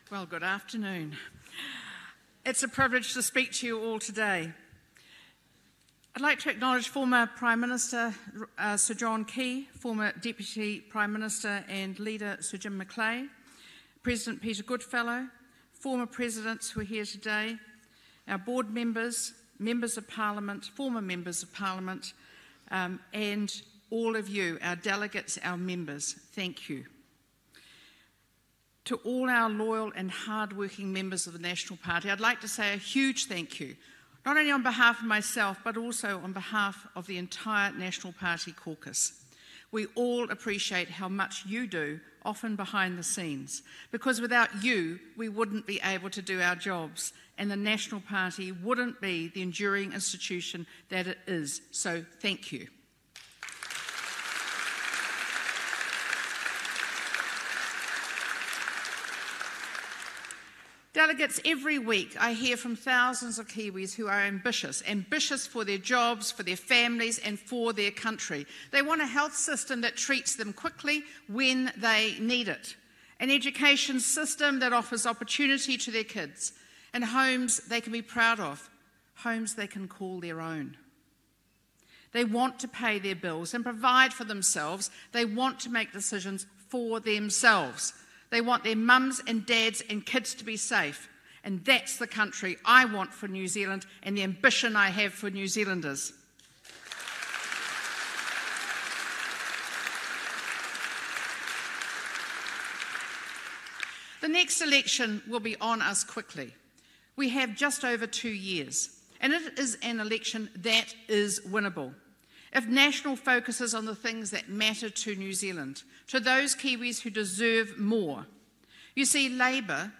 Well, good afternoon. It's a privilege to speak to you all today. I'd like to acknowledge former Prime Minister Sir John Key, former Deputy Prime Minister and Leader Sir Jim Macleay, President Peter Goodfellow, former presidents who are here today, our board members, members of Parliament, former members of Parliament, and all of you, our delegates, our members, thank you. To all our loyal and hard-working members of the National Party, I'd like to say a huge thank you, not only on behalf of myself, but also on behalf of the entire National Party caucus. We all appreciate how much you do, often behind the scenes, because without you, we wouldn't be able to do our jobs, and the National Party wouldn't be the enduring institution that it is. So thank you. Delegates, every week I hear from thousands of Kiwis who are ambitious for their jobs, for their families and for their country. They want a health system that treats them quickly when they need it, an education system that offers opportunity to their kids, and homes they can be proud of, homes they can call their own. They want to pay their bills and provide for themselves. They want to make decisions for themselves. They want their mums and dads and kids to be safe. And that's the country I want for New Zealand and the ambition I have for New Zealanders. The next election will be on us quickly. We have just over 2 years, and it is an election that is winnable. If National focuses on the things that matter to New Zealand, to those Kiwis who deserve more. You see, Labour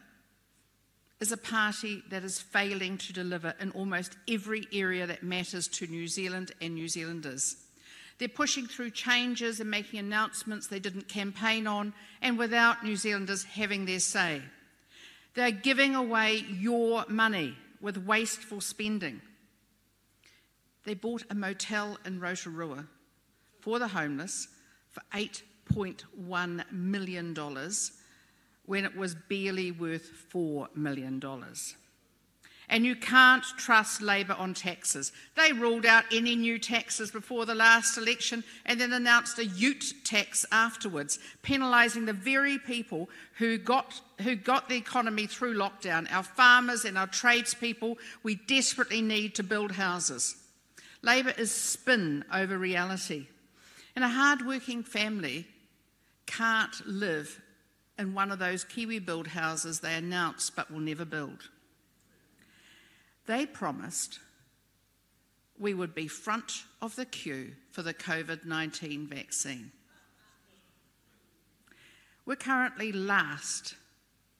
is a party that is failing to deliver in almost every area that matters to New Zealand and New Zealanders. They're pushing through changes and making announcements they didn't campaign on, and without New Zealanders having their say. They're giving away your money with wasteful spending. They bought a motel in Rotorua for the homeless for $8.1 million when it was barely worth $4 million. And you can't trust Labour on taxes. They ruled out any new taxes before the last election and then announced a ute tax afterwards, penalising the very people who got the economy through lockdown, our farmers and our tradespeople we desperately need to build houses. Labour is spin over reality. And a hard-working family can't live in one of those Kiwi-build houses they announced but will never build. They promised we would be front of the queue for the COVID-19 vaccine. We're currently last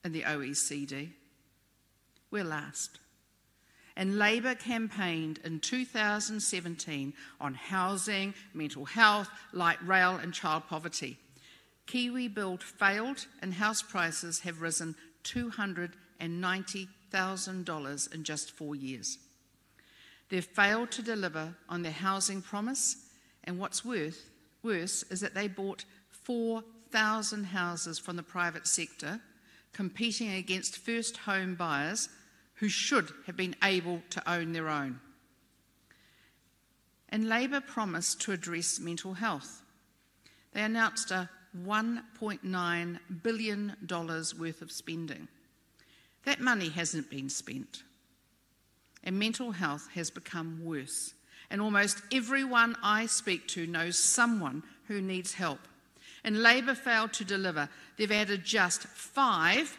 in the OECD. We're last. And Labour campaigned in 2017 on housing, mental health, light rail and child poverty. Kiwi Build failed and house prices have risen $290,000 in just 4 years. They've failed to deliver on their housing promise, and what's worse is that they bought 4,000 houses from the private sector, competing against first home buyers who should have been able to own their own. And Labour promised to address mental health. They announced a $1.9 billion worth of spending. That money hasn't been spent. And mental health has become worse. And almost everyone I speak to knows someone who needs help. And Labour failed to deliver. They've added just 5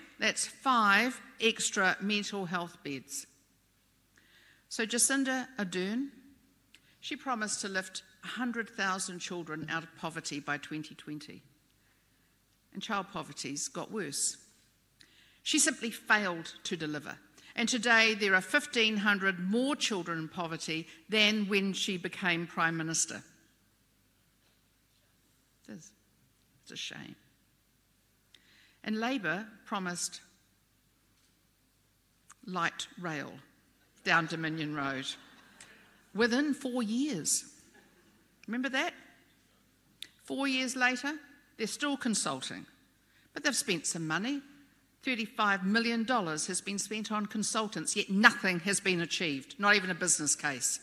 extra mental health beds. So Jacinda Ardern, she promised to lift 100,000 children out of poverty by 2020. And child poverty's got worse. She simply failed to deliver. And today there are 1,500 more children in poverty than when she became Prime Minister. It's a shame. And Labour promised light rail down Dominion Road within 4 years. Remember that? 4 years later, they're still consulting, but they've spent some money. $35 million has been spent on consultants, yet nothing has been achieved, not even a business case.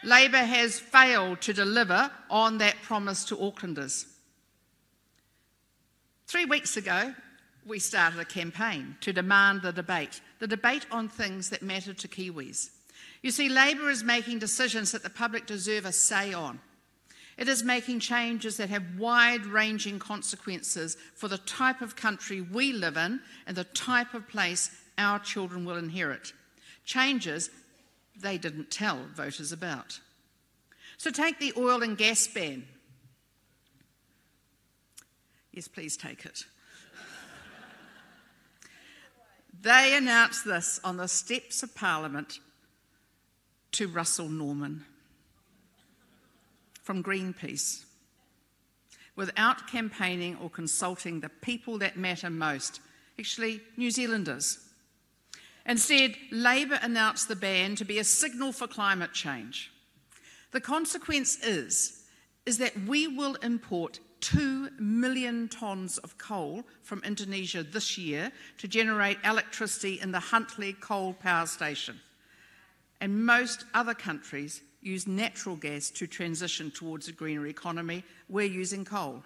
Labor has failed to deliver on that promise to Aucklanders. 3 weeks ago, we started a campaign to demand the debate on things that matter to Kiwis. You see, Labor is making decisions that the public deserve a say on. It is making changes that have wide-ranging consequences for the type of country we live in and the type of place our children will inherit. Changes they didn't tell voters about. So take the oil and gas ban. Yes, please take it. They announced this on the steps of Parliament to Russell Norman from Greenpeace, without campaigning or consulting the people that matter most, actually New Zealanders. Instead, Labor announced the ban to be a signal for climate change. The consequence is that we will import 2 million tonnes of coal from Indonesia this year to generate electricity in the Huntly coal power station. And most other countries use natural gas to transition towards a greener economy. We're using coal.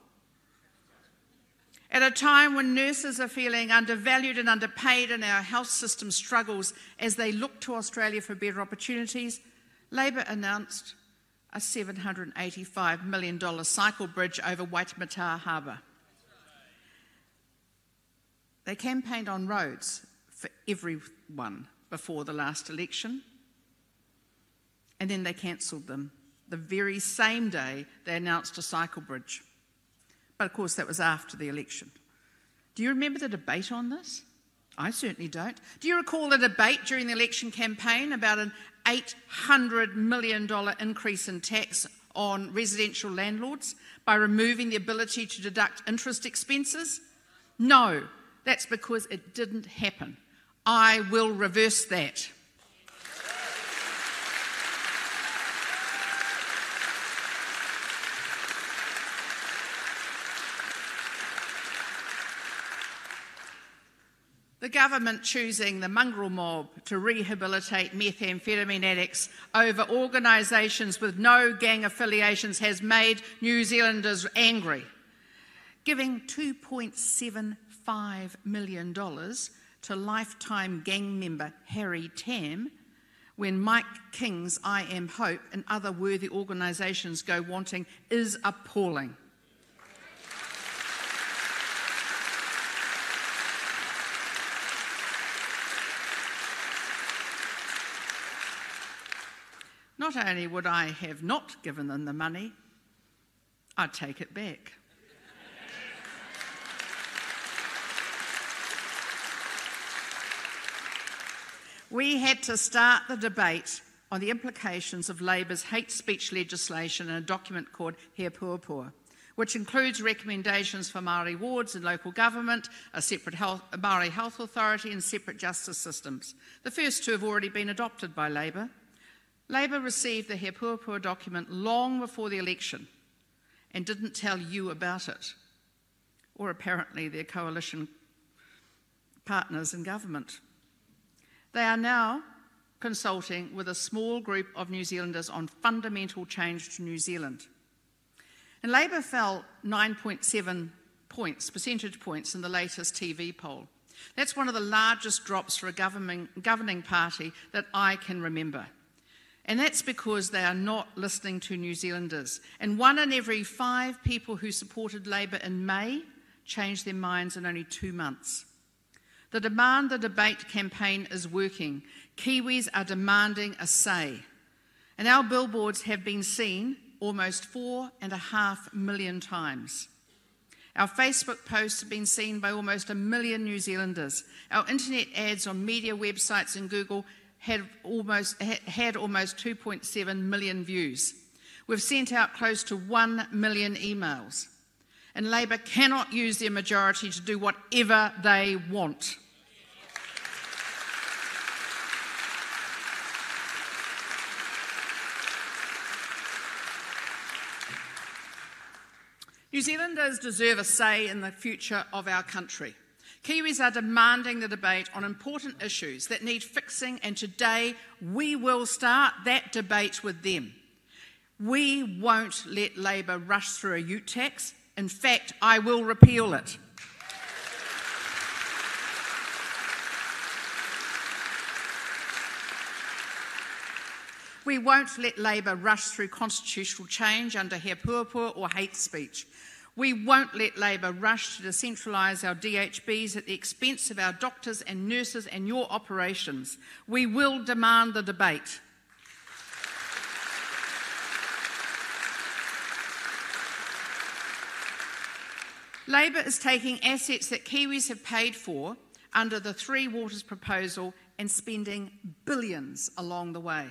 At a time when nurses are feeling undervalued and underpaid and our health system struggles as they look to Australia for better opportunities, Labor announced a $785 million cycle bridge over Waitemata Harbour. They campaigned on roads for everyone before the last election, and then they cancelled them the very same day they announced a cycle bridge. But of course that was after the election. Do you remember the debate on this? I certainly don't. Do you recall the debate during the election campaign about an $800 million increase in tax on residential landlords by removing the ability to deduct interest expenses? No, that's because it didn't happen. I will reverse that. The government choosing the mongrel mob to rehabilitate methamphetamine addicts over organisations with no gang affiliations has made New Zealanders angry. Giving $2.75 million to lifetime gang member Harry Tam when Mike King's I Am Hope and other worthy organisations go wanting is appalling. Not only would I have not given them the money, I'd take it back. We had to start the debate on the implications of Labor's hate speech legislation in a document called He Puapua, which includes recommendations for Māori wards and local government, a separate Māori health authority and separate justice systems. The first two have already been adopted by Labor. Labor received the He Puapua document long before the election and didn't tell you about it, or apparently their coalition partners in government. They are now consulting with a small group of New Zealanders on fundamental change to New Zealand. And Labor fell 9.7 percentage points in the latest TV poll. That's one of the largest drops for a governing party that I can remember. And that's because they are not listening to New Zealanders. And 1 in every 5 people who supported Labor in May changed their minds in only 2 months. The Demand the Debate campaign is working. Kiwis are demanding a say. And our billboards have been seen almost 4.5 million times. Our Facebook posts have been seen by almost 1 million New Zealanders. Our internet ads on media websites and Google had almost 2.7 million views. We've sent out close to 1 million emails. And Labor cannot use their majority to do whatever they want. New Zealanders deserve a say in the future of our country. Kiwis are demanding the debate on important issues that need fixing, and today we will start that debate with them. We won't let Labor rush through a ute tax. In fact, I will repeal it. We won't let Labor rush through constitutional change under he puapua or hate speech. We won't let Labor rush to decentralise our DHBs at the expense of our doctors and nurses and your operations. We will demand the debate. Labor is taking assets that Kiwis have paid for under the Three Waters proposal and spending billions along the way.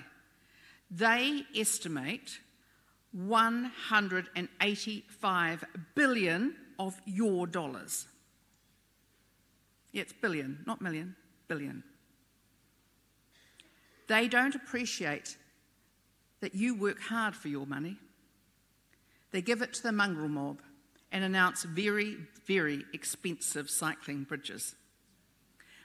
They estimate 185 billion of your dollars. Yeah, it's billion, not million, billion. They don't appreciate that you work hard for your money. They give it to the mongrel mob and announce very, very expensive cycling bridges.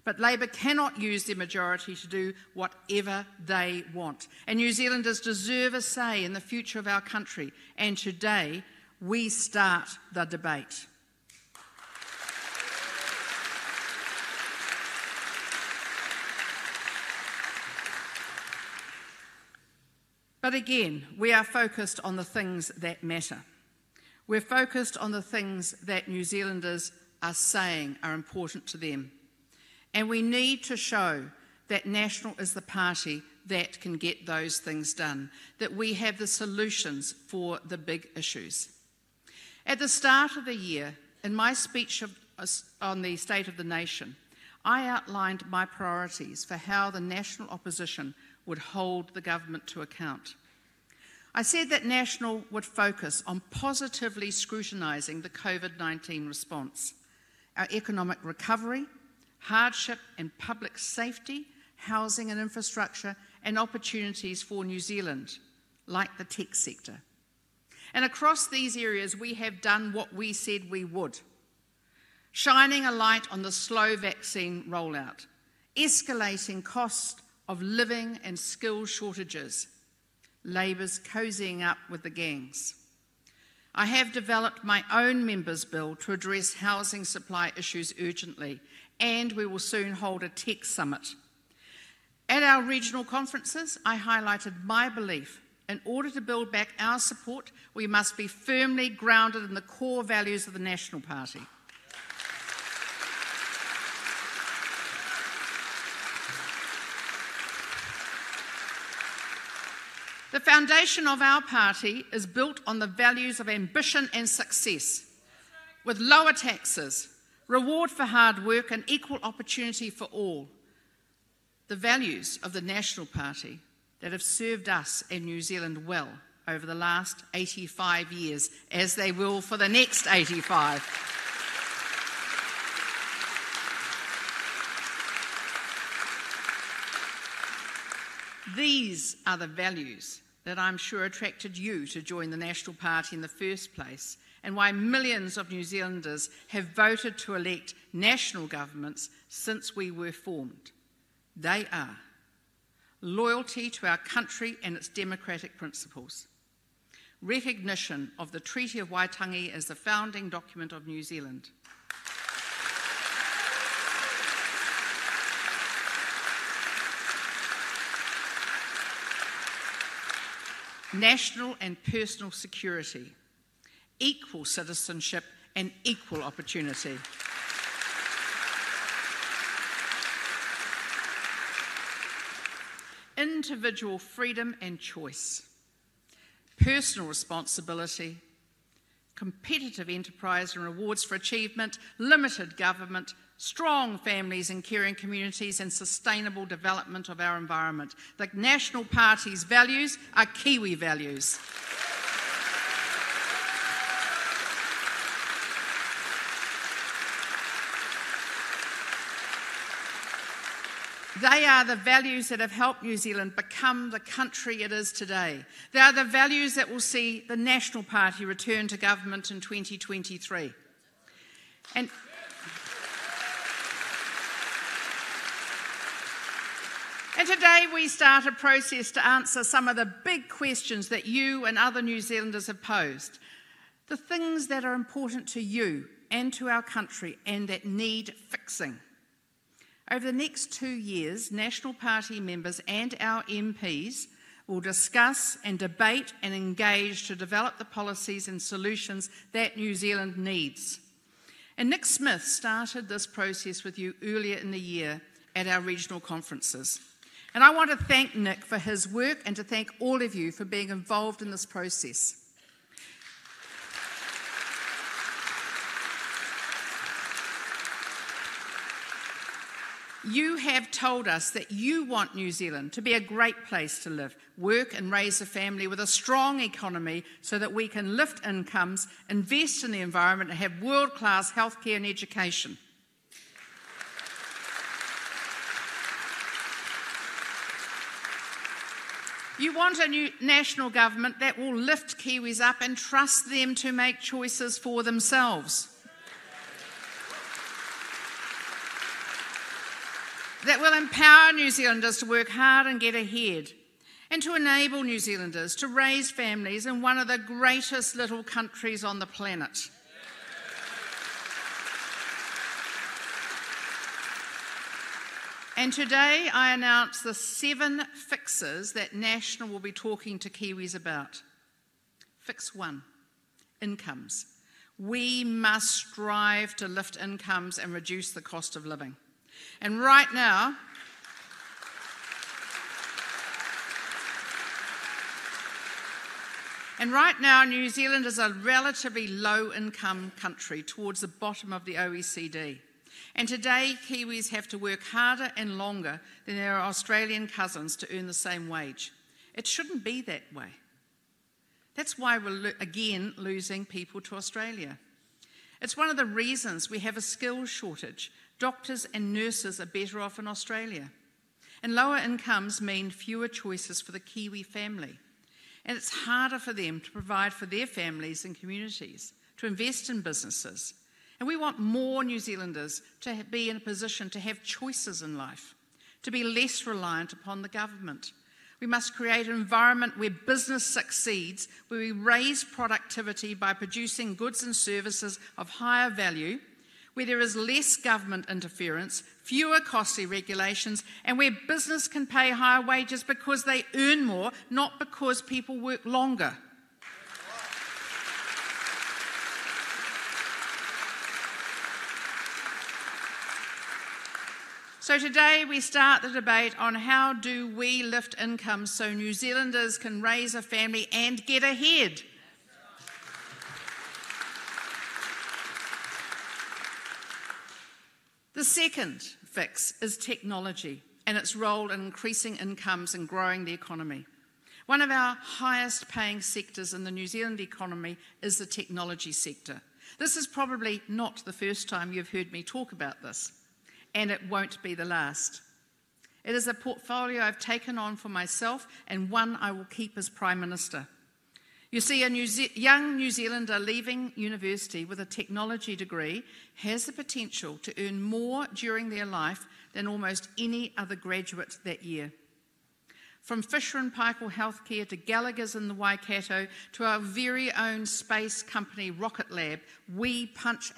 But Labor cannot use their majority to do whatever they want. And New Zealanders deserve a say in the future of our country. And today, we start the debate. But again, we are focused on the things that matter. We're focused on the things that New Zealanders are saying are important to them. And we need to show that National is the party that can get those things done, that we have the solutions for the big issues. At the start of the year, in my speech on the State of the Nation, I outlined my priorities for how the National opposition would hold the government to account. I said that National would focus on positively scrutinising the COVID-19 response, our economic recovery, hardship and public safety, housing and infrastructure, and opportunities for New Zealand, like the tech sector. And across these areas, we have done what we said we would, shining a light on the slow vaccine rollout, escalating cost of living and skills shortages, Labor's cozying up with the gangs. I have developed my own members' bill to address housing supply issues urgently, and we will soon hold a tech summit. At our regional conferences, I highlighted my belief in order to build back our support, we must be firmly grounded in the core values of the National Party. The foundation of our party is built on the values of ambition and success, with lower taxes, reward for hard work and equal opportunity for all. The values of the National Party that have served us in New Zealand well over the last 85 years, as they will for the next 85. These are the values that I'm sure attracted you to join the National Party in the first place, and why millions of New Zealanders have voted to elect national governments since we were formed. They are loyalty to our country and its democratic principles, recognition of the Treaty of Waitangi as the founding document of New Zealand, national and personal security, equal citizenship and equal opportunity, individual freedom and choice, personal responsibility, competitive enterprise and rewards for achievement, limited government, strong families and caring communities, and sustainable development of our environment. The National Party's values are Kiwi values. They are the values that have helped New Zealand become the country it is today. They are the values that will see the National Party return to government in 2023. And And today we start a process to answer some of the big questions that you and other New Zealanders have posed. The things that are important to you and to our country and that need fixing. Over the next 2 years, National Party members and our MPs will discuss and debate and engage to develop the policies and solutions that New Zealand needs. And Nick Smith started this process with you earlier in the year at our regional conferences. And I want to thank Nick for his work and to thank all of you for being involved in this process. You have told us that you want New Zealand to be a great place to live, work and raise a family with a strong economy so that we can lift incomes, invest in the environment and have world-class healthcare and education. You want a new national government that will lift Kiwis up and trust them to make choices for themselves. That will empower New Zealanders to work hard and get ahead, and to enable New Zealanders to raise families in one of the greatest little countries on the planet. And today I announce the 7 fixes that National will be talking to Kiwis about. Fix 1, incomes. We must strive to lift incomes and reduce the cost of living. And right now, New Zealand is a relatively low-income country towards the bottom of the OECD. And today, Kiwis have to work harder and longer than their Australian cousins to earn the same wage. It shouldn't be that way. That's why we're again losing people to Australia. It's one of the reasons we have a skills shortage. Doctors and nurses are better off in Australia. And lower incomes mean fewer choices for the Kiwi family. And it's harder for them to provide for their families and communities, to invest in businesses. And we want more New Zealanders to be in a position to have choices in life, to be less reliant upon the government. We must create an environment where business succeeds, where we raise productivity by producing goods and services of higher value, where there is less government interference, fewer costly regulations, and where business can pay higher wages because they earn more, not because people work longer. So today we start the debate on how do we lift incomes so New Zealanders can raise a family and get ahead. The second fix is technology and its role in increasing incomes and growing the economy. One of our highest paying sectors in the New Zealand economy is the technology sector. This is probably not the first time you've heard me talk about this, and it won't be the last. It is a portfolio I've taken on for myself and one I will keep as Prime Minister. You see, a young New Zealander leaving university with a technology degree has the potential to earn more during their life than almost any other graduate that year. From Fisher & Paykel Healthcare to Gallagher's in the Waikato to our very own space company Rocket Lab, we punch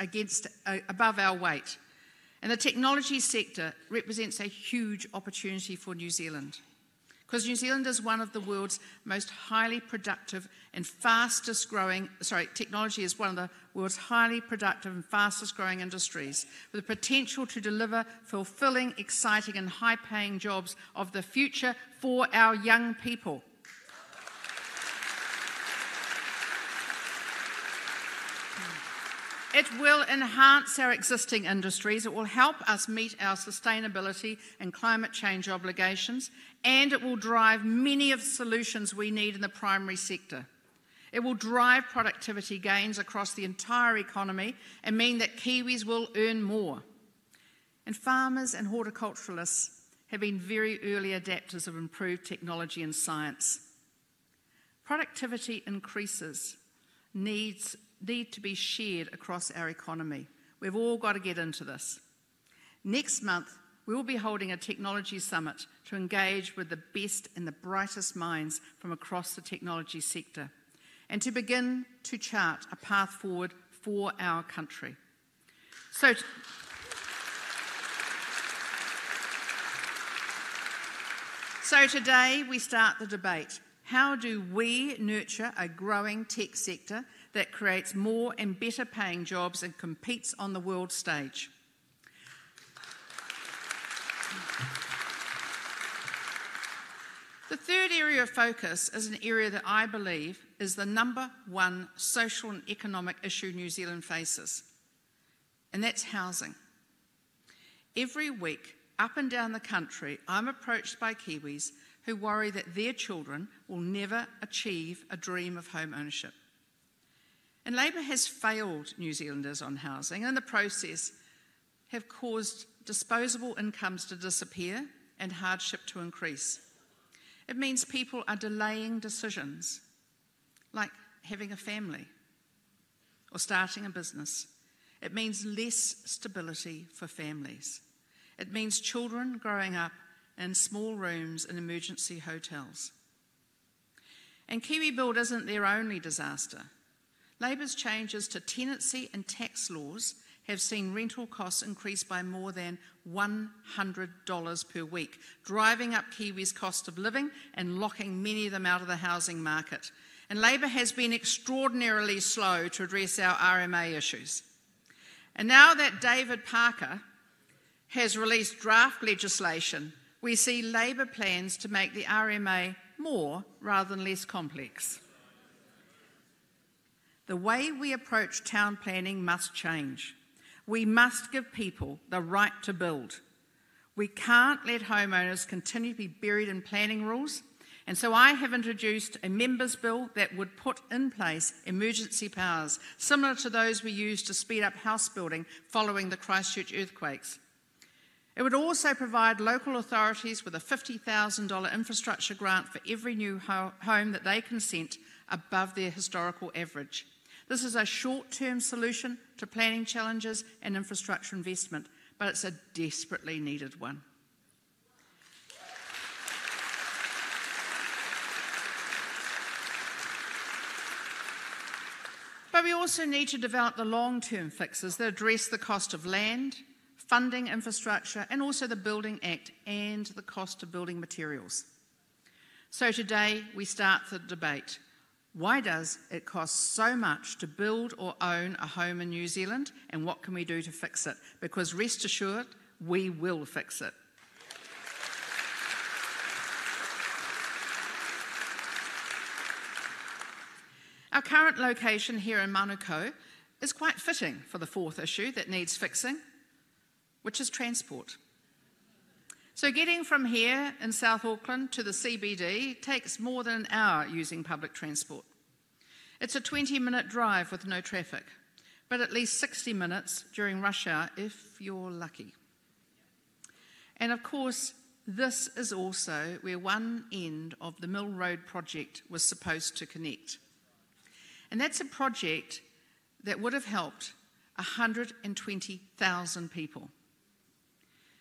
above our weight. And the technology sector represents a huge opportunity for New Zealand, because New Zealand is one of the world's most highly productive and fastest growing, technology is one of the world's highly productive and fastest growing industries, with the potential to deliver fulfilling, exciting and high paying jobs of the future for our young people. It will enhance our existing industries, it will help us meet our sustainability and climate change obligations, and it will drive many of the solutions we need in the primary sector. It will drive productivity gains across the entire economy and mean that Kiwis will earn more. And farmers and horticulturalists have been very early adapters of improved technology and science. Productivity increases need to be shared across our economy. We've all got to get into this. Next month, we will be holding a technology summit to engage with the best and the brightest minds from across the technology sector and to begin to chart a path forward for our country. So today we start the debate. How do we nurture a growing tech sector that creates more and better paying jobs and competes on the world stage? The third area of focus is an area that I believe is the number one social and economic issue New Zealand faces, and that's housing. Every week, up and down the country, I'm approached by Kiwis who worry that their children will never achieve a dream of home ownership. And Labour has failed New Zealanders on housing and in the process have caused disposable incomes to disappear and hardship to increase. It means people are delaying decisions like having a family or starting a business. It means less stability for families. It means children growing up in small rooms in emergency hotels. And Kiwi Build isn't their only disaster. Labour's changes to tenancy and tax laws have seen rental costs increase by more than $100 per week, driving up Kiwis' cost of living and locking many of them out of the housing market. And Labour has been extraordinarily slow to address our RMA issues. And now that David Parker has released draft legislation, we see Labour plans to make the RMA more rather than less complex. The way we approach town planning must change. We must give people the right to build. We can't let homeowners continue to be buried in planning rules, and so I have introduced a members' bill that would put in place emergency powers, similar to those we used to speed up house building following the Christchurch earthquakes. It would also provide local authorities with a $50,000 infrastructure grant for every new home that they consent above their historical average. This is a short-term solution to planning challenges and infrastructure investment, but it's a desperately needed one. But we also need to develop the long-term fixes that address the cost of land, funding infrastructure, and also the Building Act and the cost of building materials. So today we start the debate. Why does it cost so much to build or own a home in New Zealand, and what can we do to fix it? Because rest assured, we will fix it. Our current location here in Manukau is quite fitting for the fourth issue that needs fixing, which is transport. So getting from here in South Auckland to the CBD takes more than an hour using public transport. It's a 20-minute drive with no traffic, but at least 60 minutes during rush hour if you're lucky. And of course, this is also where one end of the Mill Road project was supposed to connect. And that's a project that would have helped 120,000 people.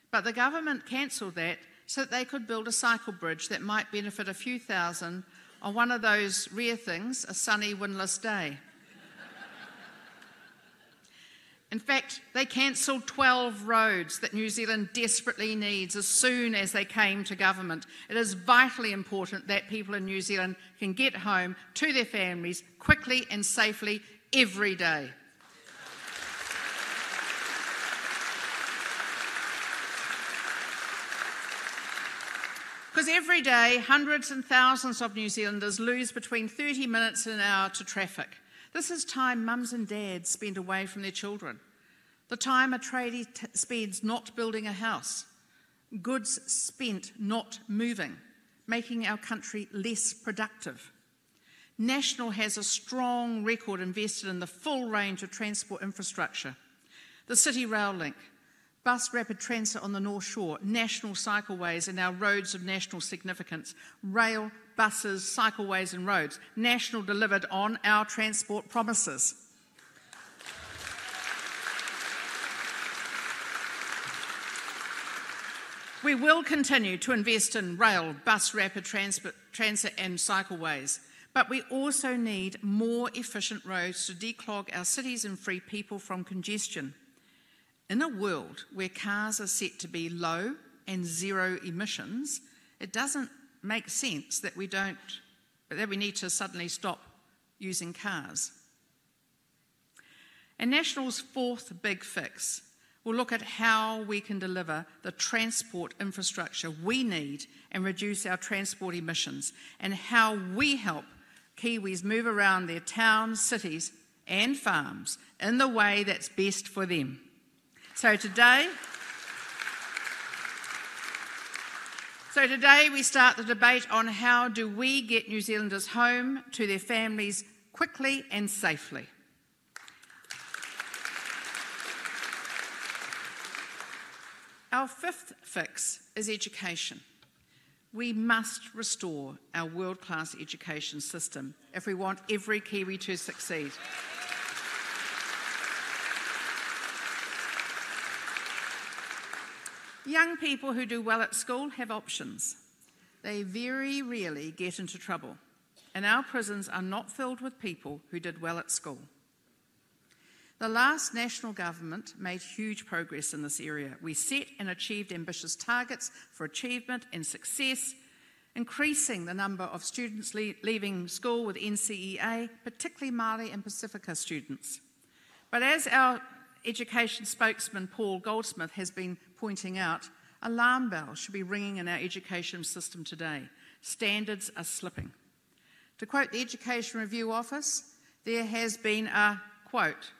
But the government cancelled that so that they could build a cycle bridge that might benefit a few thousand on one of those rare things, a sunny, windless day. In fact, they cancelled 12 roads that New Zealand desperately needs as soon as they came to government. It is vitally important that people in New Zealand can get home to their families quickly and safely every day. Because every day, hundreds and thousands of New Zealanders lose between 30 minutes and an hour to traffic. This is time mums and dads spend away from their children. The time a tradie spends not building a house. Goods spent not moving, making our country less productive. National has a strong record invested in the full range of transport infrastructure. The City Rail Link, bus rapid transit on the North Shore, national cycleways and our roads of national significance, rail, buses, cycleways and roads. National delivered on our transport promises. We will continue to invest in rail, bus, rapid transit and cycleways, but we also need more efficient roads to declog our cities and free people from congestion. In a world where cars are set to be low and zero emissions, it doesn't make sense that we need to suddenly stop using cars. And National's fourth big fix will look at how we can deliver the transport infrastructure we need and reduce our transport emissions, and how we help Kiwis move around their towns, cities and farms in the way that's best for them. So today we start the debate on how do we get New Zealanders home to their families quickly and safely. Our fifth fix is education. We must restore our world-class education system if we want every Kiwi to succeed. Young people who do well at school have options. They very rarely get into trouble, and our prisons are not filled with people who did well at school. The last National government made huge progress in this area. We set and achieved ambitious targets for achievement and success, increasing the number of students leaving school with NCEA, particularly Māori and Pacifica students. But as our education spokesman Paul Goldsmith has been pointing out, alarm bells should be ringing in our education system today. Standards are slipping. To quote the Education Review Office, there has been a, quote,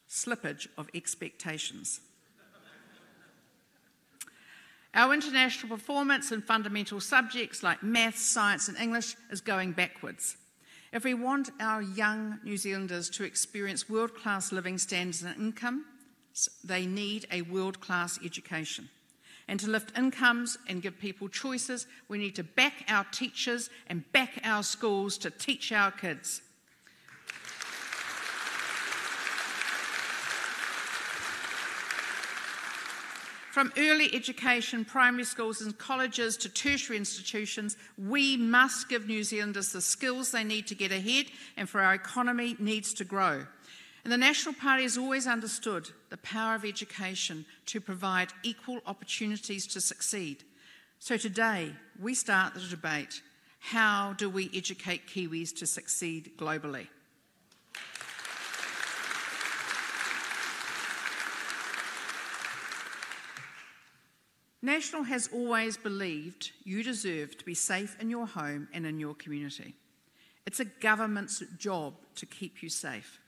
slippage of expectations. Our international performance in fundamental subjects like maths, science and English is going backwards. If we want our young New Zealanders to experience world-class living standards and income, they need a world-class education. And to lift incomes and give people choices, we need to back our teachers and back our schools to teach our kids. From early education, primary schools and colleges to tertiary institutions, we must give New Zealanders the skills they need to get ahead and for our economy needs to grow. And the National Party has always understood the power of education to provide equal opportunities to succeed. So today, we start the debate, how do we educate Kiwis to succeed globally? National has always believed you deserve to be safe in your home and in your community. It's a government's job to keep you safe,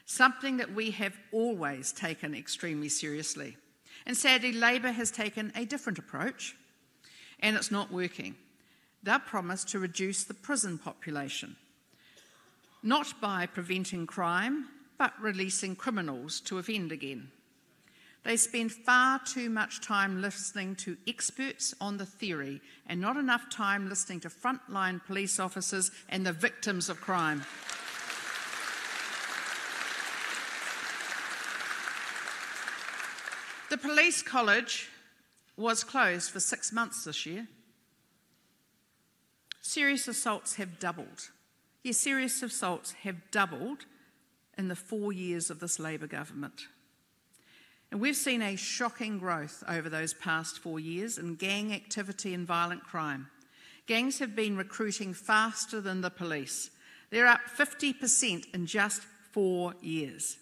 something that we have always taken extremely seriously. And sadly, Labour has taken a different approach, and it's not working. They've promised to reduce the prison population, not by preventing crime, but releasing criminals to offend again. They spend far too much time listening to experts on the theory and not enough time listening to frontline police officers and the victims of crime. The police college was closed for 6 months this year. Serious assaults have doubled. Yes, serious assaults have doubled in the 4 years of this Labour government. And we've seen a shocking growth over those past 4 years in gang activity and violent crime. Gangs have been recruiting faster than the police. They're up 50% in just 4 years.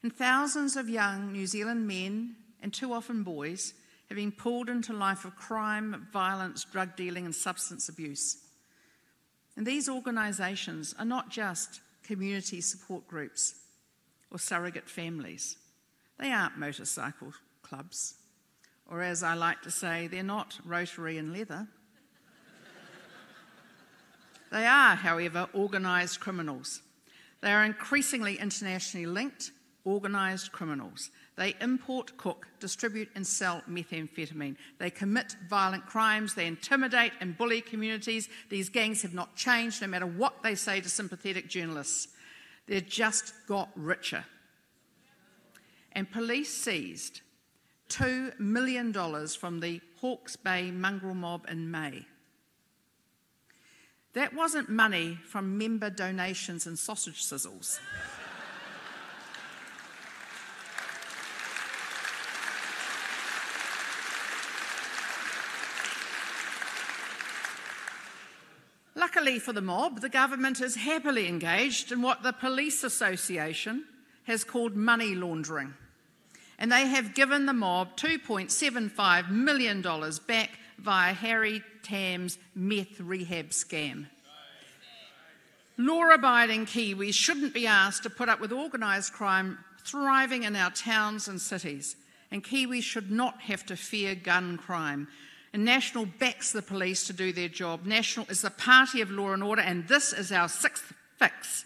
And thousands of young New Zealand men, and too often boys, have been pulled into a life of crime, violence, drug dealing and substance abuse. And these organisations are not just community support groups or surrogate families. They aren't motorcycle clubs, or as I like to say, they're not Rotary and leather. They are, however, organised criminals. They are increasingly internationally linked, organised criminals. They import, cook, distribute and sell methamphetamine. They commit violent crimes. They intimidate and bully communities. These gangs have not changed no matter what they say to sympathetic journalists. They've just got richer. And police seized $2 million from the Hawke's Bay mongrel mob in May. That wasn't money from member donations and sausage sizzles. Luckily for the mob, the government is happily engaged in what the Police Association has called money laundering. And they have given the mob $2.75 million back via Harry Tam's meth rehab scam. Law-abiding Kiwis shouldn't be asked to put up with organised crime thriving in our towns and cities, and Kiwis should not have to fear gun crime. And National backs the police to do their job. National is the party of law and order, and this is our sixth fix.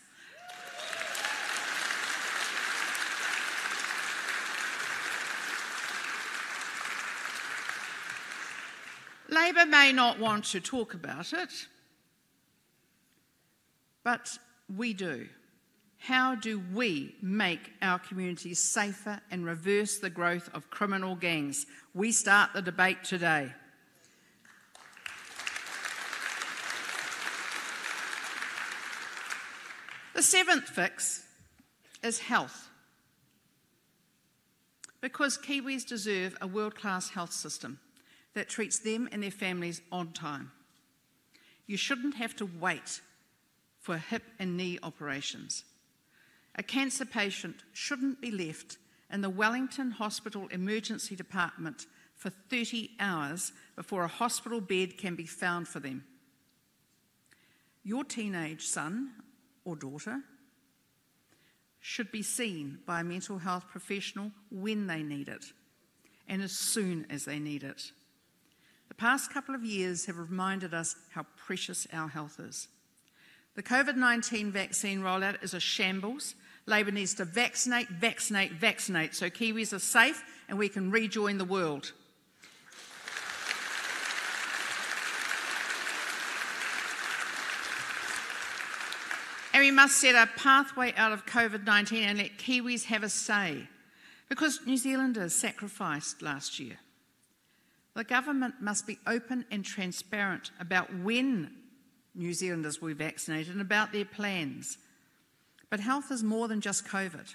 Labor may not want to talk about it, but we do. How do we make our communities safer and reverse the growth of criminal gangs? We start the debate today. The seventh fix is health, because Kiwis deserve a world-class health system that treats them and their families on time. You shouldn't have to wait for hip and knee operations. A cancer patient shouldn't be left in the Wellington Hospital Emergency Department for 30 hours before a hospital bed can be found for them. Your teenage son or daughter should be seen by a mental health professional when they need it and as soon as they need it. The past couple of years have reminded us how precious our health is. The COVID-19 vaccine rollout is a shambles. Labor needs to vaccinate, vaccinate, vaccinate so Kiwis are safe and we can rejoin the world. And we must set a pathway out of COVID-19 and let Kiwis have a say, because New Zealanders sacrificed last year. The government must be open and transparent about when New Zealanders will be vaccinated and about their plans. But health is more than just COVID.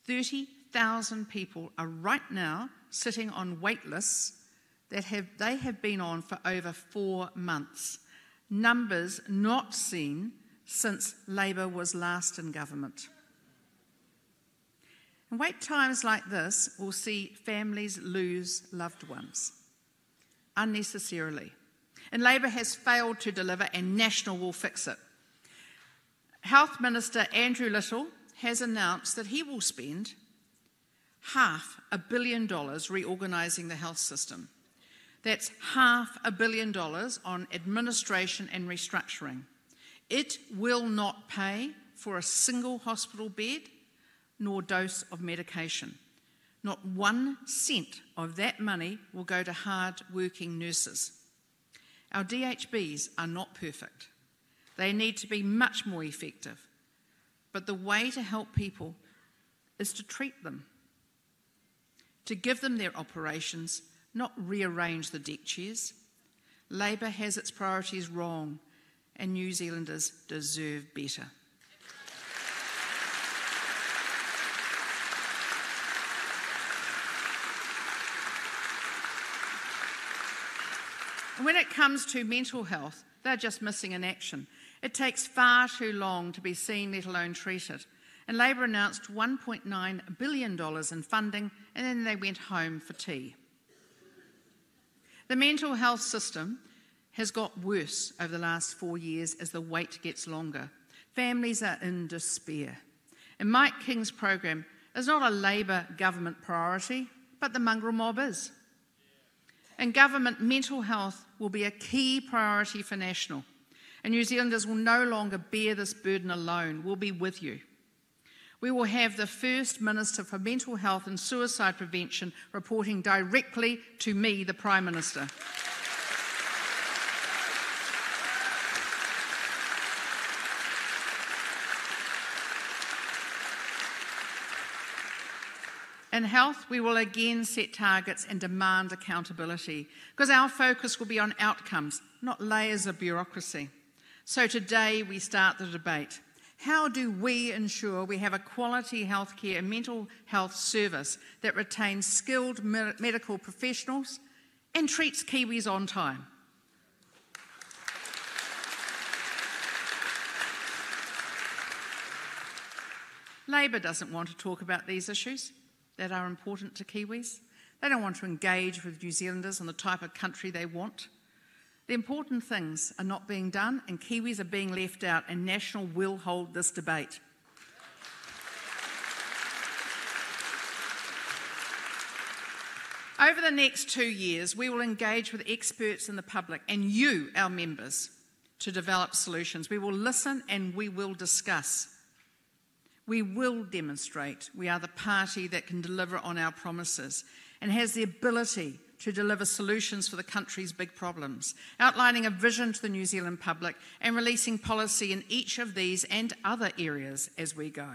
30,000 people are right now sitting on wait lists that they have been on for over 4 months. Numbers not seen since Labor was last in government. And wait times like this will see families lose loved ones unnecessarily. And Labor has failed to deliver, and National will fix it. Health Minister Andrew Little has announced that he will spend $500 million reorganising the health system. That's $500 million on administration and restructuring. It will not pay for a single hospital bed nor dose of medication. Not 1 cent of that money will go to hard-working nurses. Our DHBs are not perfect. They need to be much more effective. But the way to help people is to treat them, to give them their operations, not rearrange the deck chairs. Labor has its priorities wrong, and New Zealanders deserve better. When it comes to mental health, they're just missing in action. It takes far too long to be seen, let alone treated. And Labor announced $1.9 billion in funding, and then they went home for tea. The mental health system has got worse over the last 4 years as the wait gets longer. Families are in despair. And Mike King's program is not a Labor government priority, but the mongrel mob is. And government mental health will be a key priority for National. And New Zealanders will no longer bear this burden alone. We'll be with you. We will have the first Minister for Mental Health and Suicide Prevention reporting directly to me, the Prime Minister. In health, we will again set targets and demand accountability, because our focus will be on outcomes, not layers of bureaucracy. So today we start the debate. How do we ensure we have a quality healthcare and mental health service that retains skilled medical professionals and treats Kiwis on time? Labor doesn't want to talk about these issues that are important to Kiwis. They don't want to engage with New Zealanders on the type of country they want. The important things are not being done, and Kiwis are being left out, and National will hold this debate. Over the next 2 years, we will engage with experts in the public and you, our members, to develop solutions. We will listen and we will discuss. We will demonstrate we are the party that can deliver on our promises and has the ability to deliver solutions for the country's big problems, outlining a vision to the New Zealand public and releasing policy in each of these and other areas as we go.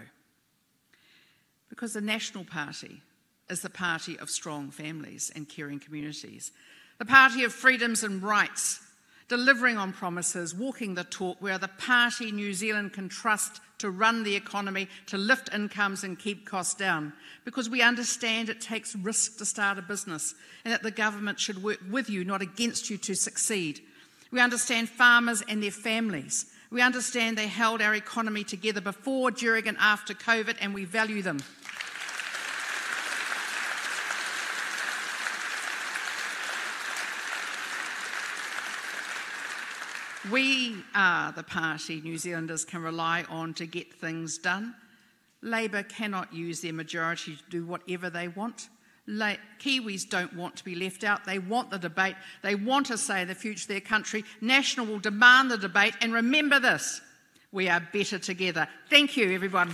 Because the National Party is the party of strong families and caring communities, the party of freedoms and rights, delivering on promises, walking the talk. We are the party New Zealand can trust to run the economy, to lift incomes and keep costs down, because we understand it takes risk to start a business and that the government should work with you, not against you, to succeed. We understand farmers and their families. We understand they held our economy together before, during and after COVID, and we value them. We are the party New Zealanders can rely on to get things done. Labor cannot use their majority to do whatever they want. Kiwis don't want to be left out. They want the debate. They want to say the future of their country. National will demand the debate. And remember this, we are better together. Thank you, everyone.